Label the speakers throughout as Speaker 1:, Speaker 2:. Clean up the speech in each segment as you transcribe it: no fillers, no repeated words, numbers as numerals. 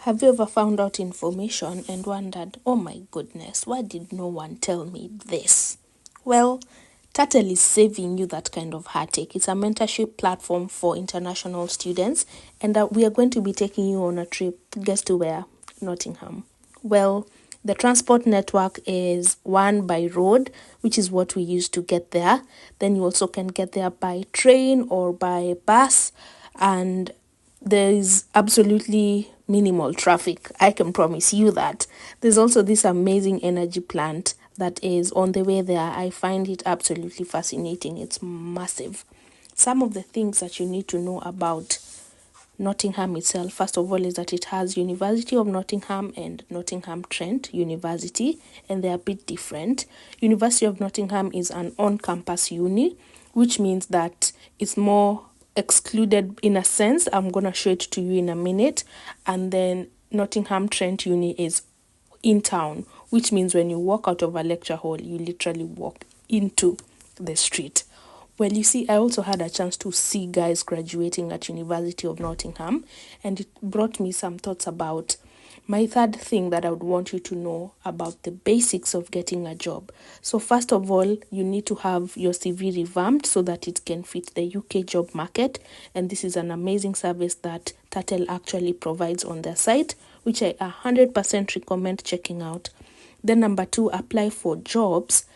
Speaker 1: Have you ever found out information and wondered, oh my goodness, why did no one tell me this? Well, Turtle is saving you that kind of heartache. It's a mentorship platform for international students, and we are going to be taking you on a trip. Guess to where? Nottingham. Well, the transport network is one by road, which is what we use to get there. Then you also can get there by train or by bus, and there is absolutely minimal traffic. I can promise you that. There's also this amazing energy plant that is on the way there. I find it absolutely fascinating. It's massive. Some of the things that you need to know about Nottingham itself, first of all, is that it has University of Nottingham and Nottingham Trent University, and they are a bit different. University of Nottingham is an on-campus uni, which means that it's more excluded in a sense. I'm going to show it to you in a minute. And then Nottingham Trent Uni is in town, which means when you walk out of a lecture hall, you literally walk into the street. Well, you see, I also had a chance to see guys graduating at University of Nottingham, and it brought me some thoughts about my third thing that I would want you to know about the basics of getting a job. So first of all, you need to have your CV revamped so that it can fit the UK job market. And this is an amazing service that Turtle actually provides on their site, which I 100% recommend checking out. Then number 2, apply for jobs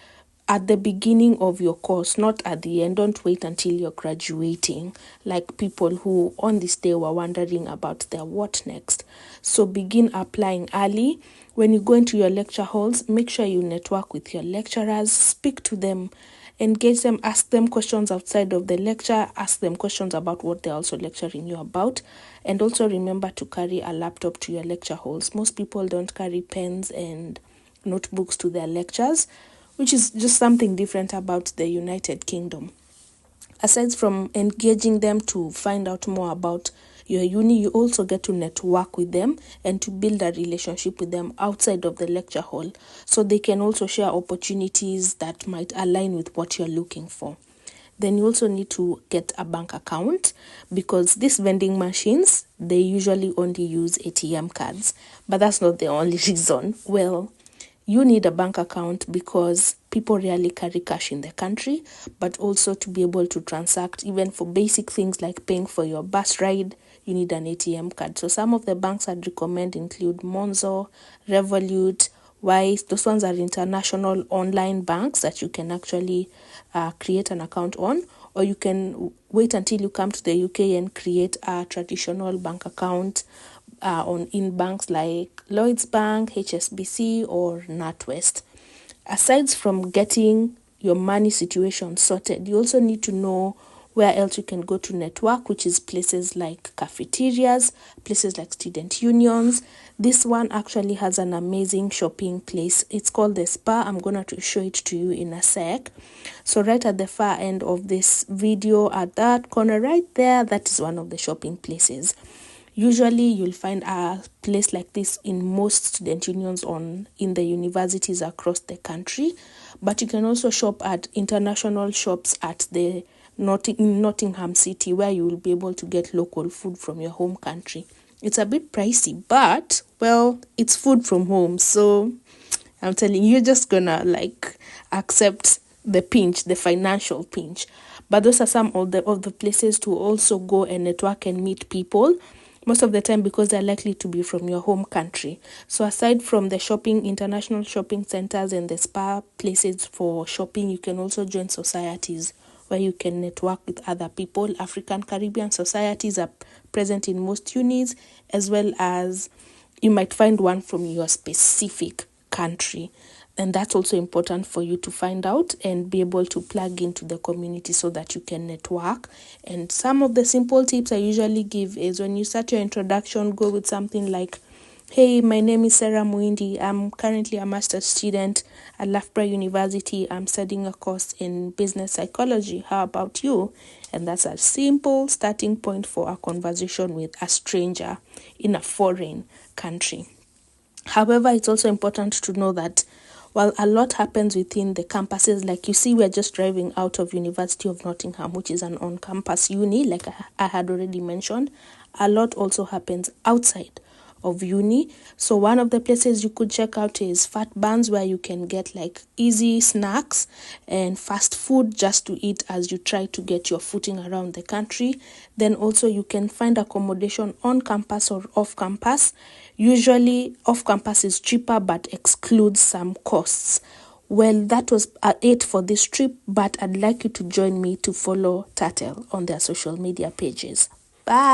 Speaker 1: at the beginning of your course, not at the end. Don't wait until you're graduating, like people who on this day were wondering about their what next. So begin applying early. When you go into your lecture halls, make sure you network with your lecturers, speak to them, engage them, ask them questions outside of the lecture, ask them questions about what they're also lecturing you about. And also remember to carry a laptop to your lecture halls. Most people don't carry pens and notebooks to their lectures, which is just something different about the United Kingdom. Aside from engaging them to find out more about your uni, you also get to network with them and to build a relationship with them outside of the lecture hall, so they can also share opportunities that might align with what you're looking for. Then you also need to get a bank account, because these vending machines, they usually only use ATM cards, but that's not the only reason. Well, you need a bank account because people rarely carry cash in the country, but also to be able to transact, even for basic things like paying for your bus ride, you need an ATM card. So some of the banks I'd recommend include Monzo, Revolut, Wise. Those ones are international online banks that you can actually create an account on, or you can wait until you come to the UK and create a traditional bank account in banks like Lloyds Bank, HSBC, or NatWest. Aside from getting your money situation sorted, you also need to know where else you can go to network, which is places like cafeterias, places like student unions. This one actually has an amazing shopping place. It's called the Spa. I'm going to show it to you in a sec. So right at the far end of this video, at that corner right there, that is one of the shopping places. Usually you'll find a place like this in most student unions in the universities across the country, but you can also shop at international shops at the Nottingham City, where you will be able to get local food from your home country. It's a bit pricey, but well, it's food from home, so I'm telling you, you're just gonna accept the pinch, the financial pinch. But those are some of the places to also go and network and meet people, most of the time because they're likely to be from your home country. So aside from the shopping, international shopping centers and the spa places for shopping, you can also join societies where you can network with other people. African Caribbean societies are present in most unis, as well as you might find one from your specific country. And that's also important for you to find out and be able to plug into the community so that you can network. And some of the simple tips I usually give is, when you start your introduction, go with something like, hey, my name is Sarah Muindi. I'm currently a master's student at Loughborough University. I'm studying a course in business psychology. How about you? And that's a simple starting point for a conversation with a stranger in a foreign country. However, it's also important to know that while a lot happens within the campuses, like you see, we're just driving out of University of Nottingham, which is an on-campus uni, like I had already mentioned, a lot also happens outside of uni. So one of the places you could check out is Fat Buns, where you can get like easy snacks and fast food just to eat as you try to get your footing around the country. Then also you can find accommodation on campus or off campus. Usually off campus is cheaper but excludes some costs. Well, that was it for this trip, but I'd like you to join me to follow Turtle on their social media pages. Bye!